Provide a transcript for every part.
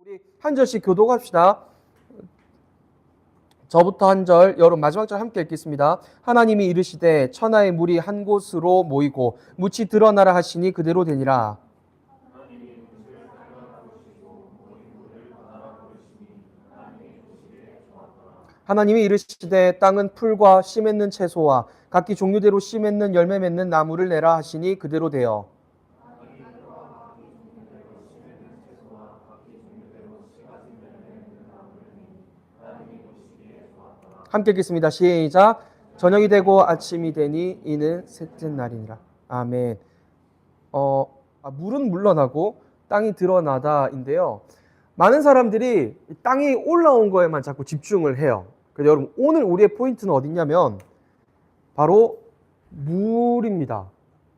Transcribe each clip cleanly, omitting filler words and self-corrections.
우리 한 절씩 교독합시다. 저부터 한 절, 여러분 마지막 절 함께 읽겠습니다. 하나님이 이르시되 천하의 물이 한 곳으로 모이고 묻이 드러나라 하시니 그대로 되니라. 하나님이 이르시되 땅은 풀과 씨 맺는 채소와 각기 종류대로 씨 맺는 열매 맺는 나무를 내라 하시니 그대로 되어. 함께 읽겠습니다. 시작. 저녁이 되고 아침이 되니 이는 셋째 날이니라. 아멘. 물은 물러나고 땅이 드러나다인데요. 많은 사람들이 땅이 올라온 거에만 자꾸 집중을 해요. 그래서 여러분 오늘 우리의 포인트는 어디냐면 바로 물입니다.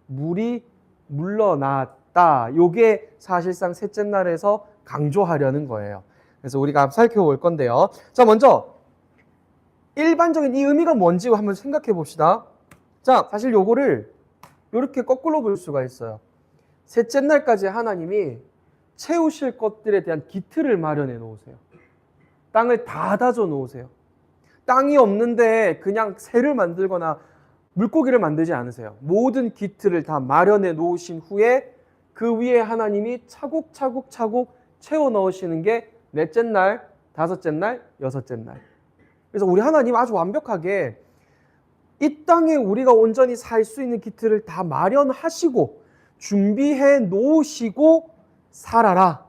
물이 물러났다. 요게 사실상 셋째 날에서 강조하려는 거예요. 그래서 우리가 살펴볼 건데요. 자, 먼저 일반적인 이 의미가 뭔지 한번 생각해 봅시다. 자, 사실 요거를 이렇게 거꾸로 볼 수가 있어요. 셋째 날까지 하나님이 채우실 것들에 대한 기틀을 마련해 놓으세요. 땅을 다 다져 놓으세요. 땅이 없는데 그냥 새를 만들거나 물고기를 만들지 않으세요. 모든 기틀을 다 마련해 놓으신 후에 그 위에 하나님이 차곡차곡 채워 넣으시는 게 넷째 날, 다섯째 날, 여섯째 날. 그래서 우리 하나님 아주 완벽하게 이 땅에 우리가 온전히 살 수 있는 기틀을 다 마련하시고 준비해 놓으시고 살아라.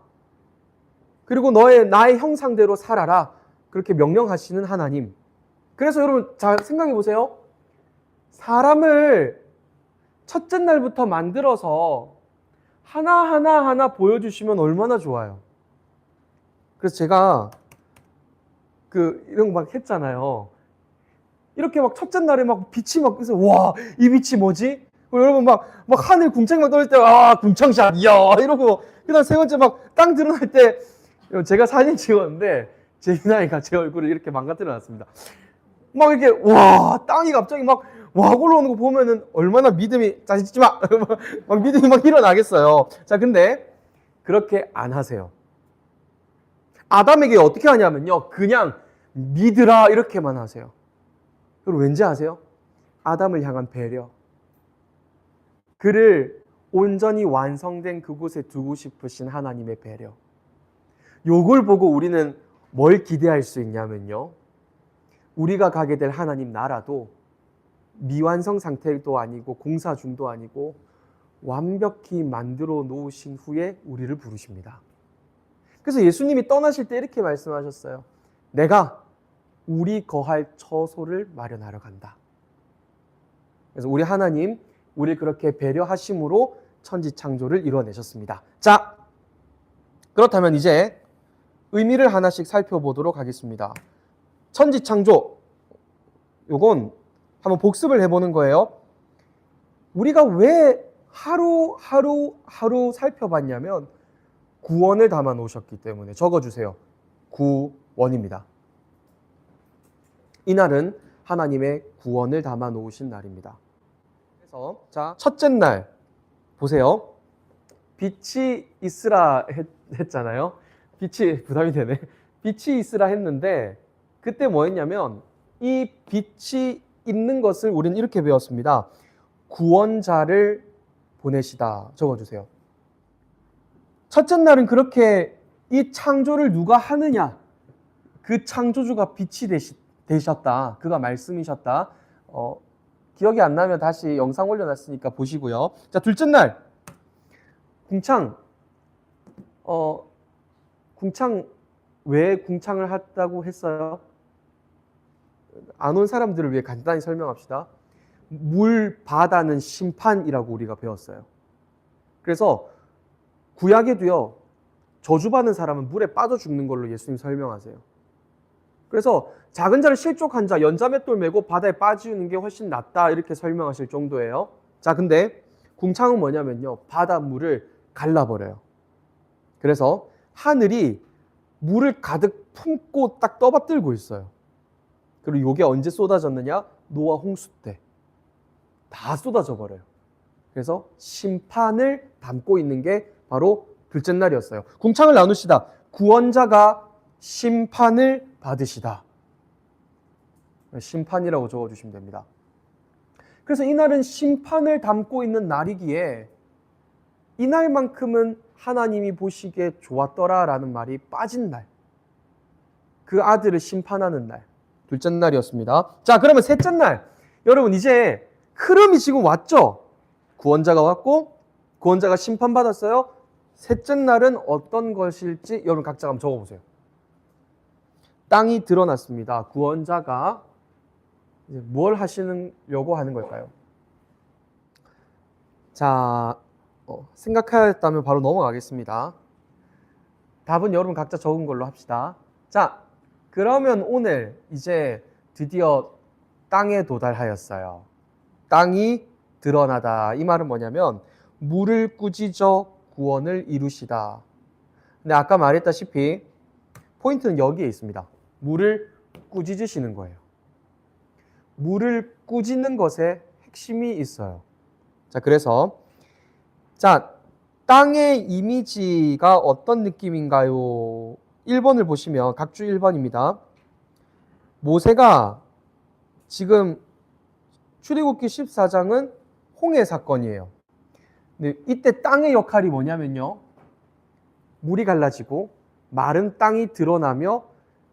그리고 나의 형상대로 살아라. 그렇게 명령하시는 하나님. 그래서 여러분 잘 생각해 보세요. 사람을 첫째 날부터 만들어서 하나하나 보여주시면 얼마나 좋아요. 그래서 제가 이런 거 막 했잖아요. 이렇게 막 첫째 날에 막 빛이 막 그래서 와, 이 빛이 뭐지? 여러분 막 하늘 궁창 막 떨릴 때 궁창샷 이야 이러고 그다음 세 번째 막 땅 드러날 때 제가 사진 찍었는데 제 나이가 제 얼굴을 이렇게 망가뜨려 놨습니다. 막 이렇게 와, 땅이 갑자기 막 올라오는 거 보면은 얼마나 믿음이 자신 찍지 마. 막 믿음이 막 일어나겠어요. 자, 근데 그렇게 안 하세요. 아담에게 어떻게 하냐면요. 그냥 믿으라 이렇게만 하세요. 그리고 왠지 아세요? 아담을 향한 배려. 그를 온전히 완성된 그곳에 두고 싶으신 하나님의 배려. 요걸 보고 우리는 뭘 기대할 수 있냐면요. 우리가 가게 될 하나님 나라도 미완성 상태도 아니고 공사 중도 아니고 완벽히 만들어 놓으신 후에 우리를 부르십니다. 그래서 예수님이 떠나실 때 이렇게 말씀하셨어요. 내가 우리 거할 처소를 마련하러 간다. 그래서 우리 하나님, 우리를 그렇게 배려하심으로 천지창조를 이뤄내셨습니다. 자, 그렇다면 이제 의미를 하나씩 살펴보도록 하겠습니다. 천지창조, 요건 한번 복습을 해보는 거예요. 우리가 왜 하루 살펴봤냐면 구원을 담아 놓으셨기 때문에. 적어주세요. 구원입니다. 이날은 하나님의 구원을 담아 놓으신 날입니다. 그래서 자, 첫째 날 보세요. 빛이 있으라 했잖아요. 빛이 부담이 되네. 빛이 있으라 했는데 그때 뭐 했냐면 이 빛이 있는 것을 우리는 이렇게 배웠습니다. 구원자를 보내시다. 적어주세요. 첫째 날은 그렇게 이 창조를 누가 하느냐? 그 창조주가 빛이 되셨다. 그가 말씀이셨다. 기억이 안 나면 다시 영상 올려놨으니까 보시고요. 자, 둘째 날 궁창. 궁창 왜 궁창을 했다고 했어요? 안 온 사람들을 위해 간단히 설명합시다. 물, 바다는 심판이라고 우리가 배웠어요. 그래서 구약에도요, 저주받는 사람은 물에 빠져 죽는 걸로 예수님 설명하세요. 그래서 작은 자를 실족한 자, 연자맷돌 메고 바다에 빠지는 게 훨씬 낫다 이렇게 설명하실 정도예요. 자, 근데 궁창은 뭐냐면요, 바닷물을 갈라버려요. 그래서 하늘이 물을 가득 품고 딱 떠받들고 있어요. 그리고 이게 언제 쏟아졌느냐? 노아 홍수 때 다 쏟아져 버려요. 그래서 심판을 담고 있는 게 바로 둘째 날이었어요. 궁창을 나누시다. 구원자가 심판을 받으시다. 심판이라고 적어주시면 됩니다. 그래서 이날은 심판을 담고 있는 날이기에 이날만큼은 하나님이 보시기에 좋았더라라는 말이 빠진 날. 그 아들을 심판하는 날. 둘째 날이었습니다. 자, 그러면 셋째 날. 여러분 이제 흐름이 지금 왔죠? 구원자가 왔고 구원자가 심판받았어요. 셋째 날은 어떤 것일지 여러분 각자 한번 적어보세요. 땅이 드러났습니다. 구원자가 이제 뭘 하시려고 하는 걸까요? 자, 생각하였다면 바로 넘어가겠습니다. 답은 여러분 각자 적은 걸로 합시다. 자, 그러면 오늘 이제 드디어 땅에 도달하였어요. 땅이 드러나다. 이 말은 뭐냐면 물을 꾸짖어 구원을 이루시다. 근데 아까 말했다시피 포인트는 여기에 있습니다. 물을 꾸짖으시는 거예요. 물을 꾸짖는 것에 핵심이 있어요. 자, 그래서 자, 땅의 이미지가 어떤 느낌인가요? 1번을 보시면 각주 1번입니다. 모세가 지금 출애굽기 14장은 홍해 사건이에요. 근데 이때 땅의 역할이 뭐냐면요. 물이 갈라지고 마른 땅이 드러나며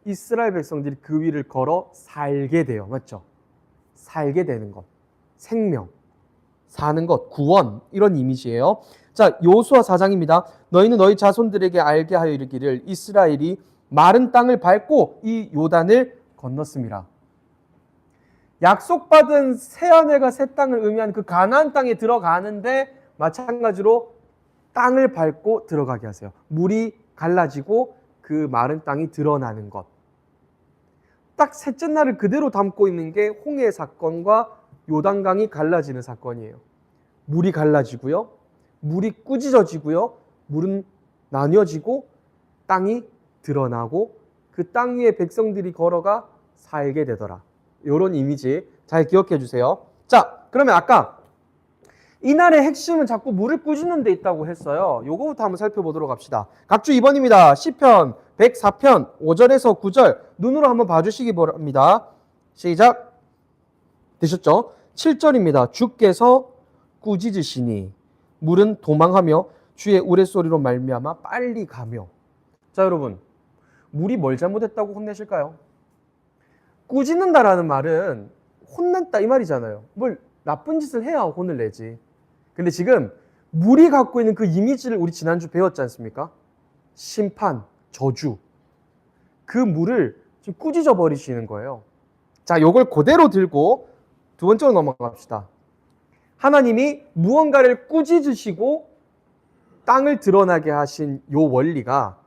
이스라엘 백성들이 그 위를 걸어 살게 돼요. 맞죠? 살게 되는 것. 생명. 사는 것. 구원. 이런 이미지예요. 자, 여호수아 4장입니다. 너희는 너희 자손들에게 알게 하여 이르기를 이스라엘이 마른 땅을 밟고 이 요단을 건넜습니다. 약속받은 새하늘과 새 땅을 의미하는 그 가나안 땅에 들어가는데 마찬가지로 땅을 밟고 들어가게 하세요. 물이 갈라지고 그 마른 땅이 드러나는 것. 딱 셋째 날을 그대로 담고 있는 게 홍해 사건과 요단강이 갈라지는 사건이에요. 물이 갈라지고요. 물이 꾸짖어지고요. 물은 나뉘어지고 땅이 드러나고 그 땅 위에 백성들이 걸어가 살게 되더라. 이런 이미지 잘 기억해 주세요. 자, 그러면 아까 이날의 핵심은 자꾸 물을 꾸짖는 데 있다고 했어요. 요거부터 한번 살펴보도록 합시다. 각주 2번입니다. 시편 104편 5절에서 9절 눈으로 한번 봐주시기 바랍니다. 시작. 되셨죠? 7절입니다. 주께서 꾸짖으시니 물은 도망하며 주의 우레소리로 말미암아 빨리 가며. 자, 여러분 물이 뭘 잘못했다고 혼내실까요? 꾸짖는다라는 말은 혼냈다 이 말이잖아요. 뭘 나쁜 짓을 해야 혼을 내지. 근데 지금 물이 갖고 있는 그 이미지를 우리 지난주 배웠지 않습니까? 심판, 저주. 그 물을 지금 꾸짖어 버리시는 거예요. 자, 요걸 그대로 들고 두 번째로 넘어갑시다. 하나님이 무언가를 꾸짖으시고 땅을 드러나게 하신 요 원리가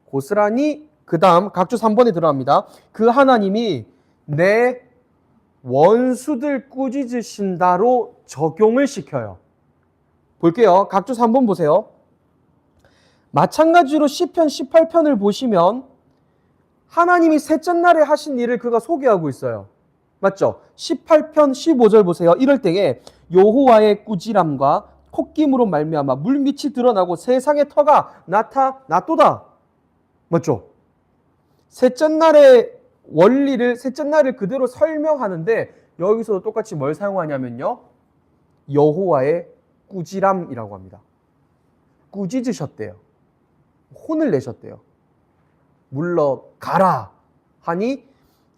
고스란히 그 다음 각주 3번에 들어갑니다. 그 하나님이 내 원수들 꾸짖으신다로 적용을 시켜요. 볼게요. 각주 3번 보세요. 마찬가지로 시편 18편을 보시면 하나님이 셋째 날에 하신 일을 그가 소개하고 있어요. 맞죠? 18편 15절 보세요. 이럴 때에 여호와의 꾸지람과 콧김으로 말미암아 물밑이 드러나고 세상의 터가 나타났도다. 맞죠? 셋째 날의 원리를 셋째 날을 그대로 설명하는데 여기서도 똑같이 뭘 사용하냐면요. 여호와의 꾸지람이라고 합니다. 꾸짖으셨대요. 혼을 내셨대요. 물러가라 하니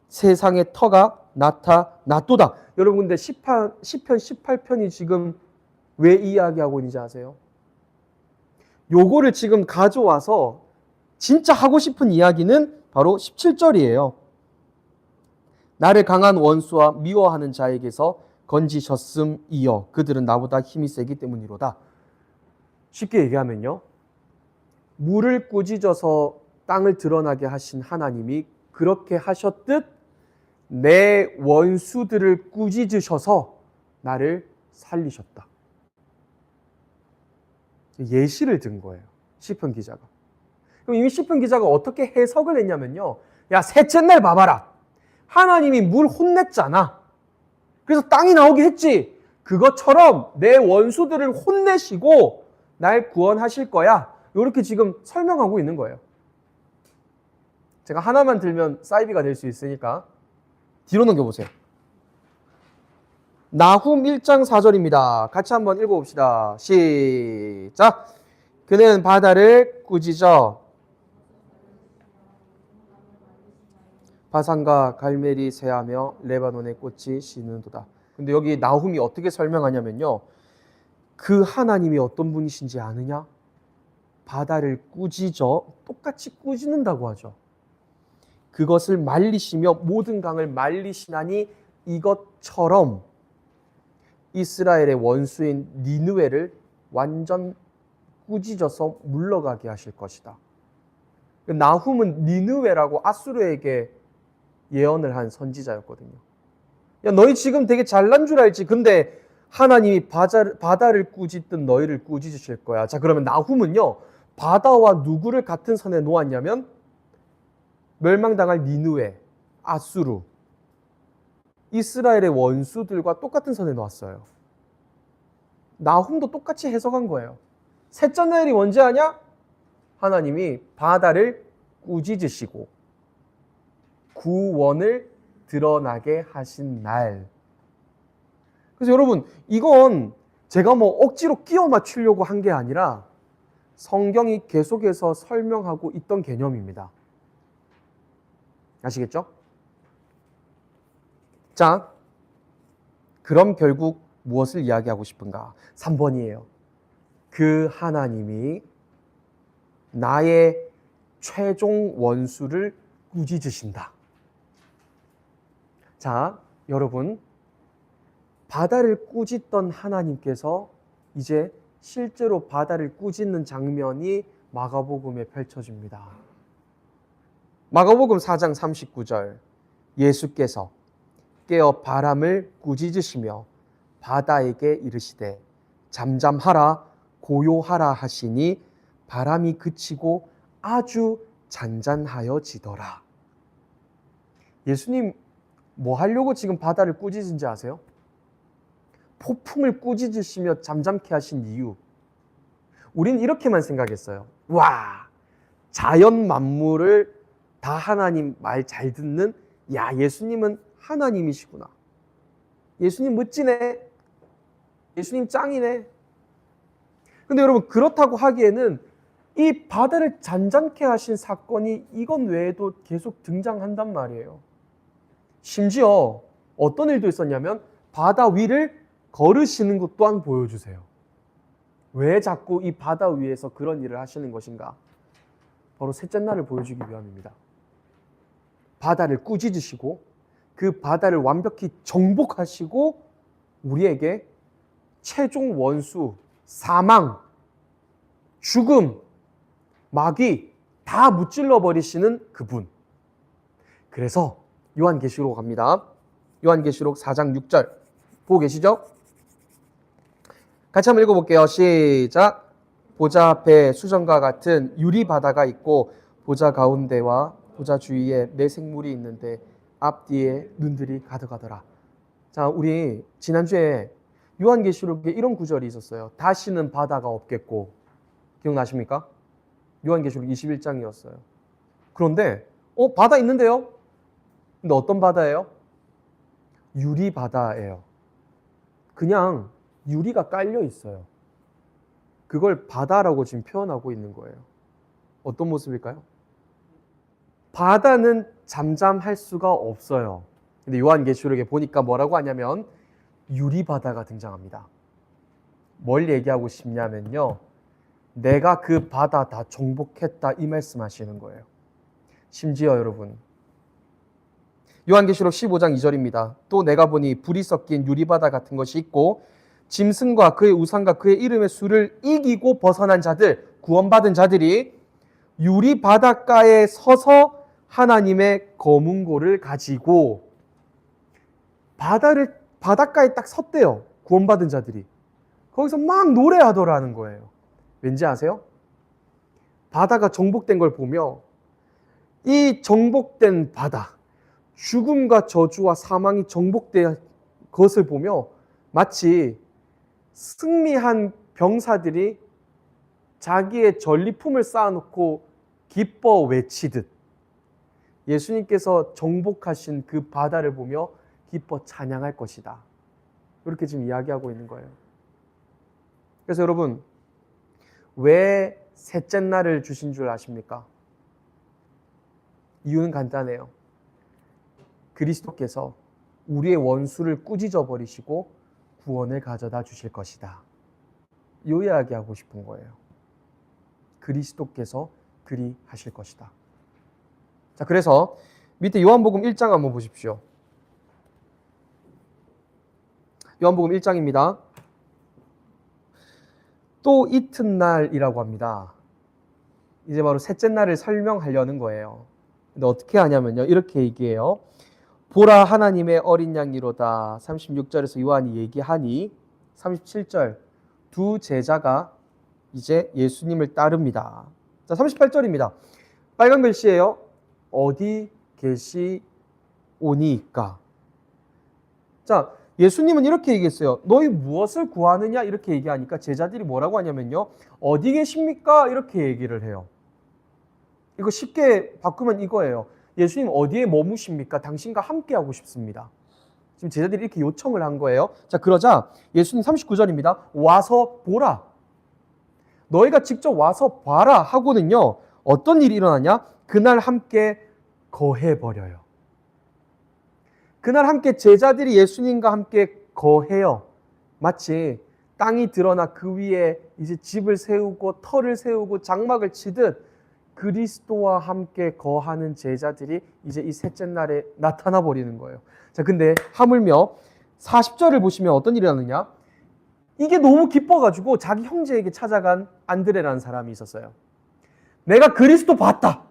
세상의 터가 나타났도다. 여러분 근데 시편 18편이 지금 왜 이야기하고 있는지 아세요? 요거를 지금 가져와서 진짜 하고 싶은 이야기는 바로 17절이에요. 나를 강한 원수와 미워하는 자에게서 건지셨음이여 그들은 나보다 힘이 세기 때문이로다. 쉽게 얘기하면요. 물을 꾸짖어서 땅을 드러나게 하신 하나님이 그렇게 하셨듯 내 원수들을 꾸짖으셔서 나를 살리셨다. 예시를 든 거예요. 시편 기자가. 그럼 이미 시편 기자가 어떻게 해석을 했냐면요. 야, 셋째 날 봐봐라. 하나님이 물 혼냈잖아. 그래서 땅이 나오게 했지. 그것처럼 내 원수들을 혼내시고 날 구원하실 거야. 이렇게 지금 설명하고 있는 거예요. 제가 하나만 들면 사이비가 될 수 있으니까 뒤로 넘겨보세요. 나훔 1장 4절입니다. 같이 한번 읽어봅시다. 시작. 그는 바다를 꾸짖어 바산과 갈멜이 새하며 레바논의 꽃이 시는도다. 근데 여기 나훔이 어떻게 설명하냐면요. 그 하나님이 어떤 분이신지 아느냐? 바다를 꾸짖어 똑같이 꾸짖는다고 하죠. 그것을 말리시며 모든 강을 말리시나니 이것처럼 이스라엘의 원수인 니느웨를 완전 꾸짖어서 물러가게 하실 것이다. 나훔은 니느웨라고 아수르에게 예언을 한 선지자였거든요. 야, 너희 지금 되게 잘난 줄 알지? 근데 하나님이 바다를 꾸짖든 너희를 꾸짖으실 거야. 자, 그러면 나훔은요, 바다와 누구를 같은 선에 놓았냐면 멸망당할 니느웨, 아수르, 이스라엘의 원수들과 똑같은 선에 놓았어요. 나훔도 똑같이 해석한 거예요. 셋째 날이 언제 하냐? 하나님이 바다를 꾸짖으시고 구원을 드러나게 하신 날. 그래서 여러분, 이건 제가 뭐 억지로 끼워 맞추려고 한 게 아니라 성경이 계속해서 설명하고 있던 개념입니다. 아시겠죠? 자, 그럼 결국 무엇을 이야기하고 싶은가? 3번이에요. 그 하나님이 나의 최종 원수를 꾸짖으신다. 자, 여러분, 바다를 꾸짖던 하나님께서 이제 실제로 바다를 꾸짖는 장면이 마가복음에 펼쳐집니다. 마가복음 4장 39절, 예수께서 깨어 바람을 꾸짖으시며 바다에게 이르시되 잠잠하라 고요하라 하시니 바람이 그치고 아주 잔잔하여지더라. 예수님 뭐 하려고 지금 바다를 꾸짖은지 아세요? 폭풍을 꾸짖으시며 잠잠케 하신 이유. 우린 이렇게만 생각했어요. 와, 자연 만물을 다 하나님 말 잘 듣는, 야, 예수님은 하나님이시구나. 예수님 멋지네. 예수님 짱이네. 근데 여러분, 그렇다고 하기에는 이 바다를 잔잔케 하신 사건이 이건 외에도 계속 등장한단 말이에요. 심지어 어떤 일도 있었냐면 바다 위를 걸으시는 것 또한 보여주세요. 왜 자꾸 이 바다 위에서 그런 일을 하시는 것인가? 바로 셋째 날을 보여주기 위함입니다. 바다를 꾸짖으시고 그 바다를 완벽히 정복하시고 우리에게 최종 원수, 사망, 죽음, 마귀 다 무찔러 버리시는 그분. 그래서 요한계시록 갑니다. 요한계시록 4장 6절 보고 계시죠? 같이 한번 읽어볼게요. 시작. 보좌 앞에 수정과 같은 유리바다가 있고 보좌 가운데와 보좌 주위에 네 생물이 있는데 앞뒤에 눈들이 가득하더라. 자, 우리 지난주에 요한계시록에 이런 구절이 있었어요. 다시는 바다가 없겠고. 기억나십니까? 요한계시록 21장이었어요. 그런데 바다 있는데요? 근데 어떤 바다예요? 유리바다예요. 그냥 유리가 깔려 있어요. 그걸 바다라고 지금 표현하고 있는 거예요. 어떤 모습일까요? 바다는 잠잠할 수가 없어요. 근데 요한계시록에 보니까 뭐라고 하냐면 유리바다가 등장합니다. 뭘 얘기하고 싶냐면요. 내가 그 바다 다 정복했다 이 말씀하시는 거예요. 심지어 여러분, 요한계시록 15장 2절입니다. 또 내가 보니 불이 섞인 유리바다 같은 것이 있고 짐승과 그의 우상과 그의 이름의 수를 이기고 벗어난 자들, 구원받은 자들이 유리 바닷가에 서서 하나님의 거문고를 가지고 바닷가에 딱 섰대요. 구원받은 자들이. 거기서 막 노래하더라는 거예요. 왠지 아세요? 바다가 정복된 걸 보며 이 정복된 바다, 죽음과 저주와 사망이 정복된 것을 보며 마치 승리한 병사들이 자기의 전리품을 쌓아놓고 기뻐 외치듯 예수님께서 정복하신 그 바다를 보며 기뻐 찬양할 것이다. 이렇게 지금 이야기하고 있는 거예요. 그래서 여러분, 왜 셋째 날을 주신 줄 아십니까? 이유는 간단해요. 그리스도께서 우리의 원수를 꾸짖어 버리시고 구원을 가져다 주실 것이다. 이 이야기하고 싶은 거예요. 그리스도께서 그리 하실 것이다. 자, 그래서 밑에 요한복음 1장 한번 보십시오. 요한복음 1장입니다. 또 이튿날이라고 합니다. 이제 바로 셋째 날을 설명하려는 거예요. 근데 어떻게 하냐면요, 이렇게 얘기해요. 보라, 하나님의 어린 양이로다. 36절에서 요한이 얘기하니 37절, 두 제자가 이제 예수님을 따릅니다. 자, 38절입니다. 빨간 글씨예요. 어디 계시오니까. 자, 예수님은 이렇게 얘기했어요. 너희 무엇을 구하느냐? 이렇게 얘기하니까 제자들이 뭐라고 하냐면요, 어디 계십니까? 이렇게 얘기를 해요. 이거 쉽게 바꾸면 이거예요. 예수님 어디에 머무십니까? 당신과 함께 하고 싶습니다. 지금 제자들이 이렇게 요청을 한 거예요. 자, 그러자 예수님 39절입니다. 와서 보라. 너희가 직접 와서 봐라 하고는요, 어떤 일이 일어나냐? 그날 함께 거해버려요. 그날 함께 제자들이 예수님과 함께 거해요. 마치 땅이 드러나 그 위에 이제 집을 세우고 터를 세우고 장막을 치듯 그리스도와 함께 거하는 제자들이 이제 이 셋째 날에 나타나 버리는 거예요. 자, 근데 하물며 40절을 보시면 어떤 일이 일어나느냐? 이게 너무 기뻐가지고 자기 형제에게 찾아간 안드레라는 사람이 있었어요. 내가 그리스도 봤다.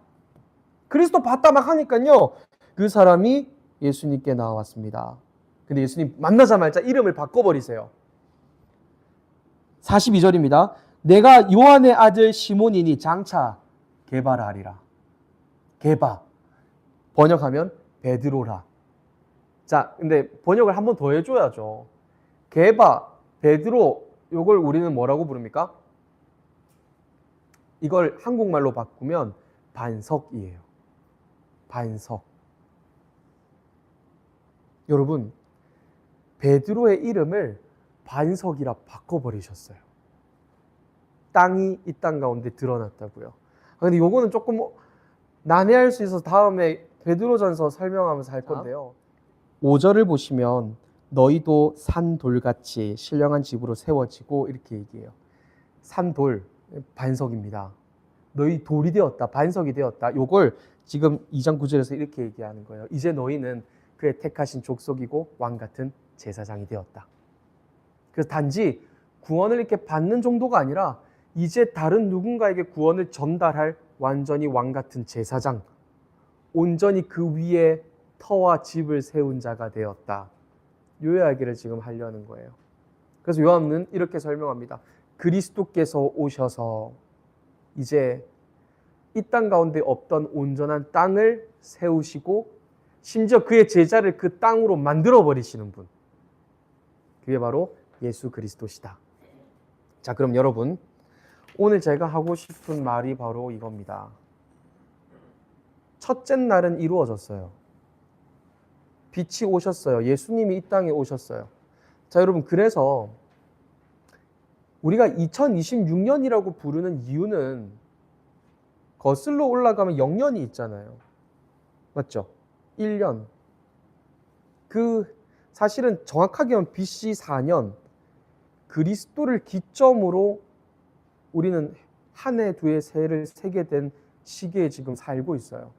그리스도 봤다 막 하니까요, 그 사람이 예수님께 나왔습니다. 근데 예수님 만나자마자 이름을 바꿔버리세요. 42절입니다. 내가 요한의 아들 시몬이니 장차 게바라리라. 게바. 번역하면 베드로라. 자, 근데 번역을 한 번 더 해줘야죠. 게바, 베드로, 요걸 우리는 뭐라고 부릅니까? 이걸 한국말로 바꾸면 반석이에요. 반석. 여러분, 베드로의 이름을 반석이라 바꿔버리셨어요. 땅이 이 땅 가운데 드러났다고요. 근데 요거는 조금 난해할 수 있어서 다음에 베드로전서 설명하면서 할 건데요. 5절을 보시면 너희도 산돌같이 신령한 집으로 세워지고 이렇게 얘기해요. 산돌, 반석입니다. 너희 돌이 되었다, 반석이 되었다. 요걸 지금 2장 9절에서 이렇게 얘기하는 거예요. 이제 너희는 그의 택하신 족속이고 왕 같은 제사장이 되었다. 그래서 단지 구원을 이렇게 받는 정도가 아니라 이제 다른 누군가에게 구원을 전달할 완전히 왕 같은 제사장, 온전히 그 위에 터와 집을 세운 자가 되었다. 이 이야기를 지금 하려는 거예요. 그래서 요한은 이렇게 설명합니다. 그리스도께서 오셔서 이제 이 땅 가운데 없던 온전한 땅을 세우시고 심지어 그의 제자를 그 땅으로 만들어 버리시는 분, 그게 바로 예수 그리스도시다. 자, 그럼 여러분, 오늘 제가 하고 싶은 말이 바로 이겁니다. 첫째 날은 이루어졌어요. 빛이 오셨어요. 예수님이 이 땅에 오셨어요. 자, 여러분, 그래서 우리가 2026년이라고 부르는 이유는 거슬러 올라가면 영년이 있잖아요. 맞죠? 1년. 사실은 정확하게 하면 BC 4년, 그리스도를 기점으로 우리는 한 해, 두 해, 세 해를 세게 된 시기에 지금 살고 있어요.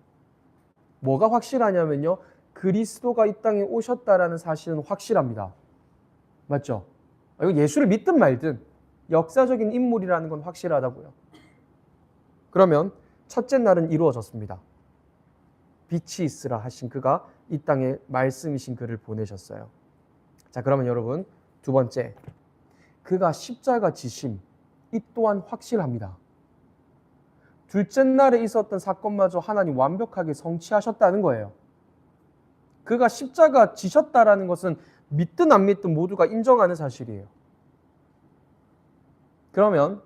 뭐가 확실하냐면요, 그리스도가 이 땅에 오셨다라는 사실은 확실합니다. 맞죠? 이거 예수를 믿든 말든 역사적인 인물이라는 건 확실하다고요. 그러면 첫째 날은 이루어졌습니다. 빛이 있으라 하신 그가 이 땅에 말씀이신 그를 보내셨어요. 자, 그러면 여러분, 두 번째, 그가 십자가 지심, 이 또한 확실합니다. 둘째 날에 있었던 사건마저 하나님 완벽하게 성취하셨다는 거예요. 그가 십자가 지셨다라는 것은 믿든 안 믿든 모두가 인정하는 사실이에요. 그러면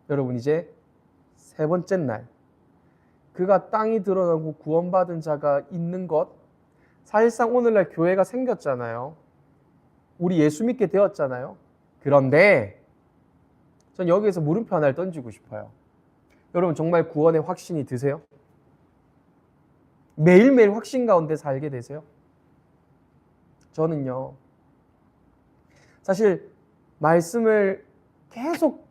여러분, 이제 세 번째 날, 그가 땅이 드러나고 구원받은 자가 있는 것, 사실상 오늘날 교회가 생겼잖아요. 우리 예수 믿게 되었잖아요. 그런데 전 여기에서 물음표 하나를 던지고 싶어요. 여러분 정말 구원의 확신이 드세요? 매일매일 확신 가운데 살게 되세요? 저는요, 사실 말씀을 계속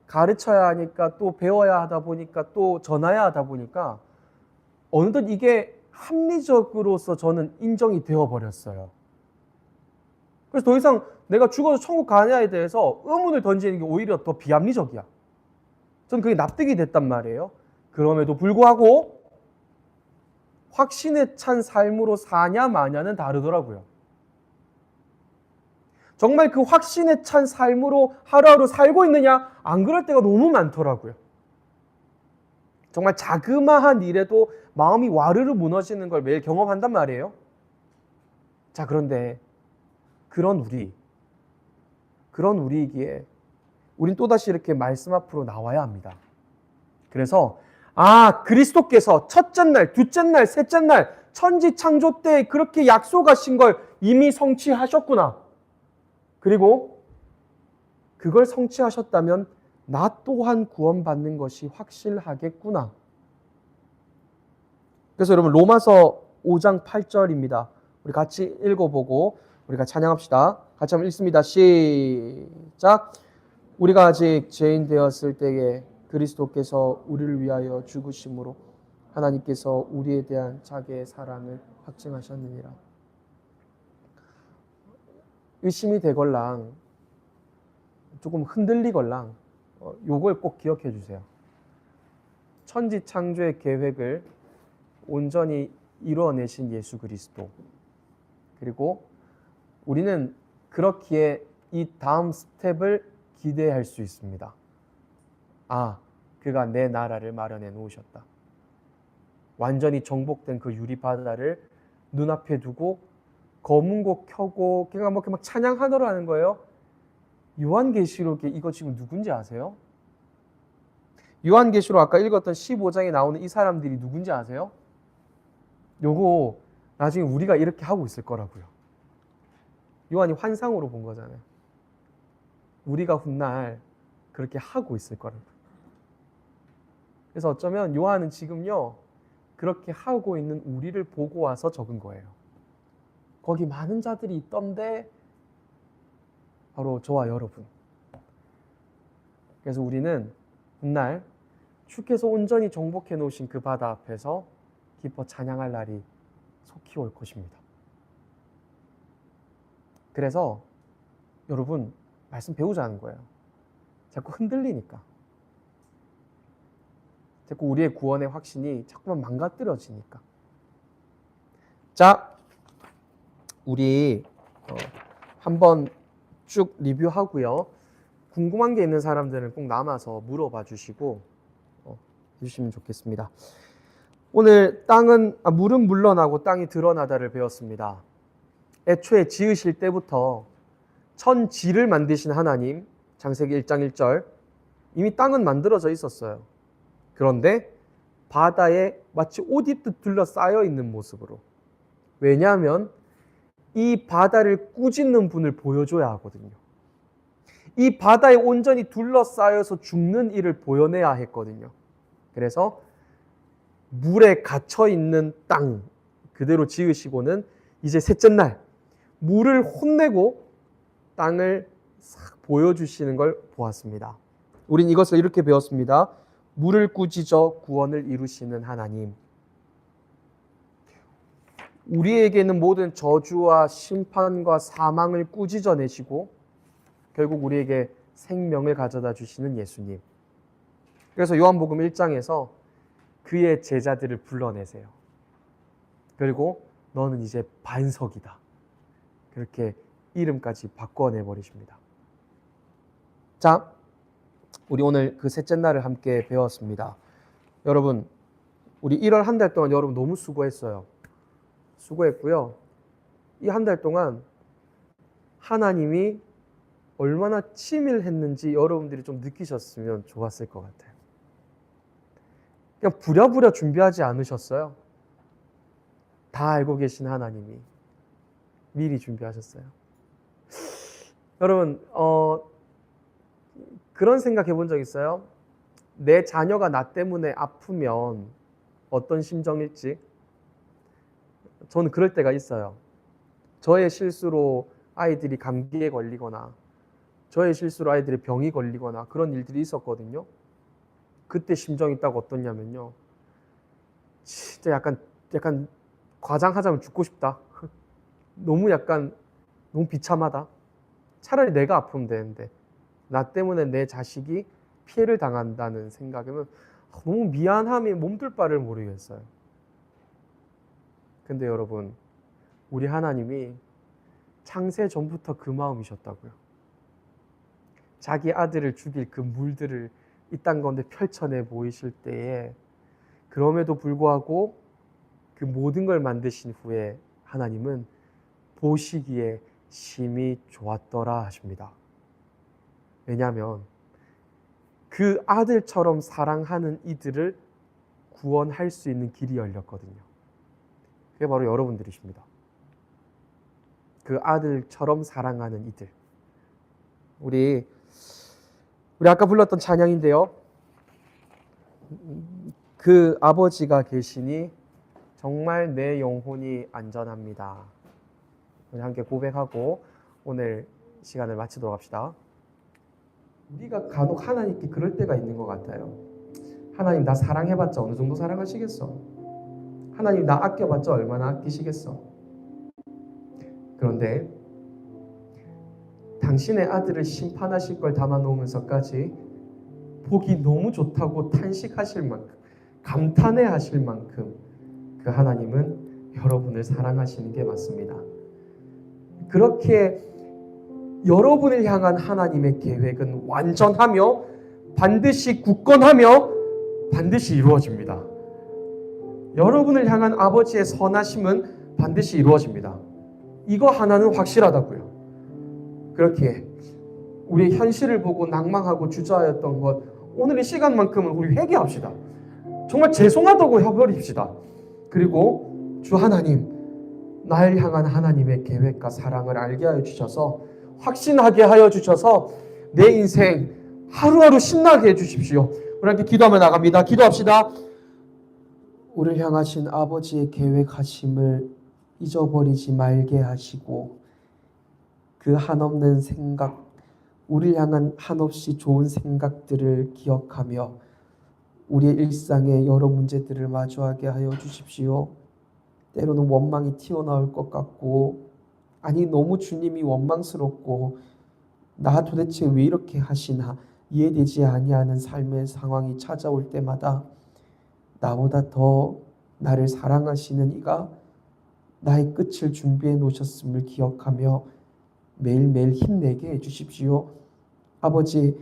가르쳐야 하니까, 또 배워야 하다 보니까, 또 전해야 하다 보니까 어느덧 이게 합리적으로서 저는 인정이 되어버렸어요. 그래서 더 이상 내가 죽어서 천국 가냐에 대해서 의문을 던지는 게 오히려 더 비합리적이야. 전 그게 납득이 됐단 말이에요. 그럼에도 불구하고 확신에 찬 삶으로 사냐 마냐는 다르더라고요. 정말 그 확신에 찬 삶으로 하루하루 살고 있느냐? 안 그럴 때가 너무 많더라고요. 정말 자그마한 일에도 마음이 와르르 무너지는 걸 매일 경험한단 말이에요. 자, 그런데 그런 우리이기에 우린 또다시 이렇게 말씀 앞으로 나와야 합니다. 그래서 그리스도께서 첫째 날, 둘째 날, 셋째 날 천지 창조 때 그렇게 약속하신 걸 이미 성취하셨구나. 그리고 그걸 성취하셨다면 나 또한 구원받는 것이 확실하겠구나. 그래서 여러분 로마서 5장 8절입니다. 우리 같이 읽어보고 우리가 찬양합시다. 같이 한번 읽습니다. 시작. 우리가 아직 죄인 되었을 때에 그리스도께서 우리를 위하여 죽으심으로 하나님께서 우리에 대한 자기의 사랑을 확증하셨느니라. 의심이 되걸랑 조금 흔들리걸랑 요걸 꼭 기억해 주세요. 천지 창조의 계획을 온전히 이루어내신 예수 그리스도, 그리고 우리는 그렇기에 이 다음 스텝을 기대할 수 있습니다. 그가 내 나라를 마련해 놓으셨다. 완전히 정복된 그 유리바다를 눈앞에 두고 검은 곡 켜고 그냥 막 찬양하더라는 거예요. 요한계시록에 이거 지금 누군지 아세요? 요한계시록 아까 읽었던 15장에 나오는 이 사람들이 누군지 아세요? 요거 나중에 우리가 이렇게 하고 있을 거라고요. 요한이 환상으로 본 거잖아요. 우리가 훗날 그렇게 하고 있을 거라고요. 그래서 어쩌면 요한은 지금요 그렇게 하고 있는 우리를 보고 와서 적은 거예요. 거기 많은 자들이 있던데 바로 저와 여러분. 그래서 우리는 훗날 주께서 온전히 정복해 놓으신 그 바다 앞에서 기뻐 찬양할 날이 속히 올 것입니다. 그래서 여러분 말씀 배우자는 거예요. 자꾸 흔들리니까. 자꾸 우리의 구원의 확신이 자꾸만 망가뜨려지니까. 자, 우리 한번 쭉 리뷰하고요. 궁금한 게 있는 사람들은 꼭 남아서 물어봐 주시고 해주시면 좋겠습니다. 오늘 물은 물러나고 땅이 드러나다를 배웠습니다. 애초에 지으실 때부터 천지를 만드신 하나님, 창세기 1장 1절, 이미 땅은 만들어져 있었어요. 그런데 바다에 마치 옷 입듯 둘러싸여 있는 모습으로. 왜냐하면 이 바다를 꾸짖는 분을 보여줘야 하거든요. 이 바다에 온전히 둘러싸여서 죽는 이를 보여내야 했거든요. 그래서 물에 갇혀있는 땅 그대로 지으시고는 이제 셋째 날 물을 혼내고 땅을 싹 보여주시는 걸 보았습니다. 우린 이것을 이렇게 배웠습니다. 물을 꾸짖어 구원을 이루시는 하나님. 우리에게는 모든 저주와 심판과 사망을 꾸짖어 내시고 결국 우리에게 생명을 가져다 주시는 예수님. 그래서 요한복음 1장에서 그의 제자들을 불러내세요. 그리고 너는 이제 반석이다. 그렇게 이름까지 바꿔내버리십니다. 자, 우리 오늘 그 셋째 날을 함께 배웠습니다. 여러분, 우리 1월 한 달 동안 여러분 너무 수고했어요. 수고했고요. 이 한 달 동안 하나님이 얼마나 치밀했는지 여러분들이 좀 느끼셨으면 좋았을 것 같아요. 그냥 부랴부랴 준비하지 않으셨어요. 다 알고 계신 하나님이 미리 준비하셨어요. 여러분, 그런 생각 해본 적 있어요? 내 자녀가 나 때문에 아프면 어떤 심정일지? 저는 그럴 때가 있어요. 저의 실수로 아이들이 감기에 걸리거나 저의 실수로 아이들이 병이 걸리거나 그런 일들이 있었거든요. 그때 심정이 딱 어떻냐면요. 진짜 약간 과장하자면 죽고 싶다. 너무 비참하다. 차라리 내가 아프면 되는데 나 때문에 내 자식이 피해를 당한다는 생각이면 너무 미안함이 몸둘 바를 모르겠어요. 근데 여러분, 우리 하나님이 창세 전부터 그 마음이셨다고요. 자기 아들을 죽일 그 물들을 이 땅 가운데 펼쳐내 보이실 때에 그럼에도 불구하고 그 모든 걸 만드신 후에 하나님은 보시기에 심히 좋았더라 하십니다. 왜냐하면 그 아들처럼 사랑하는 이들을 구원할 수 있는 길이 열렸거든요. 그게 바로 여러분들이십니다. 그 아들처럼 사랑하는 이들. 우리 아까 불렀던 찬양인데요. 그 아버지가 계시니 정말 내 영혼이 안전합니다. 우리 함께 고백하고 오늘 시간을 마치도록 합시다. 우리가 간혹 하나님께 그럴 때가 있는 것 같아요. 하나님 나 사랑해봤자 어느 정도 사랑하시겠어? 하나님 나 아껴봤자 얼마나 아끼시겠어? 그런데 당신의 아들을 심판하실 걸 담아놓으면서까지 보기 너무 좋다고 탄식하실 만큼, 감탄해 하실 만큼 그 하나님은 여러분을 사랑하시는 게 맞습니다. 그렇게 여러분을 향한 하나님의 계획은 완전하며 반드시 굳건하며 반드시 이루어집니다. 여러분을 향한 아버지의 선하심은 반드시 이루어집니다. 이거 하나는 확실하다고요. 그렇게 우리 현실을 보고 낭망하고 주저하였던 것, 오늘 이 시간만큼은 우리 회개합시다. 정말 죄송하다고 해버립시다. 그리고 주 하나님, 나를 향한 하나님의 계획과 사랑을 알게 하여 주셔서 확신하게 하여 주셔서 내 인생 하루하루 신나게 해주십시오. 우리 함께 기도하며 나갑니다. 기도합시다. 우리를 향하신 아버지의 계획하심을 잊어버리지 말게 하시고 그 한없는 생각, 우리를 향한 한없이 좋은 생각들을 기억하며 우리의 일상의 여러 문제들을 마주하게 하여 주십시오. 때로는 원망이 튀어나올 것 같고, 아니 너무 주님이 원망스럽고 나 도대체 왜 이렇게 하시나 이해되지 아니하는 삶의 상황이 찾아올 때마다 나보다 더 나를 사랑하시는 이가 나의 끝을 준비해 놓으셨음을 기억하며 매일매일 힘내게 해주십시오. 아버지,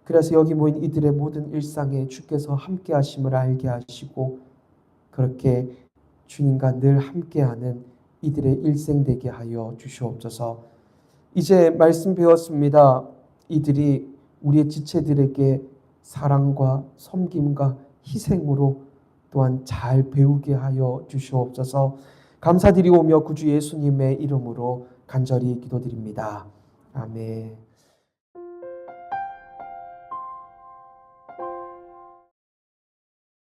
그래서 여기 모인 이들의 모든 일상에 주께서 함께 하심을 알게 하시고 그렇게 주님과 늘 함께하는 이들의 일생 되게 하여 주시옵소서. 이제 말씀 배웠습니다. 이들이 우리의 지체들에게 사랑과 섬김과 희생으로 또한 잘 배우게 하여 주시옵소서. 감사드리오며 구주 예수님의 이름으로 간절히 기도드립니다. 아멘.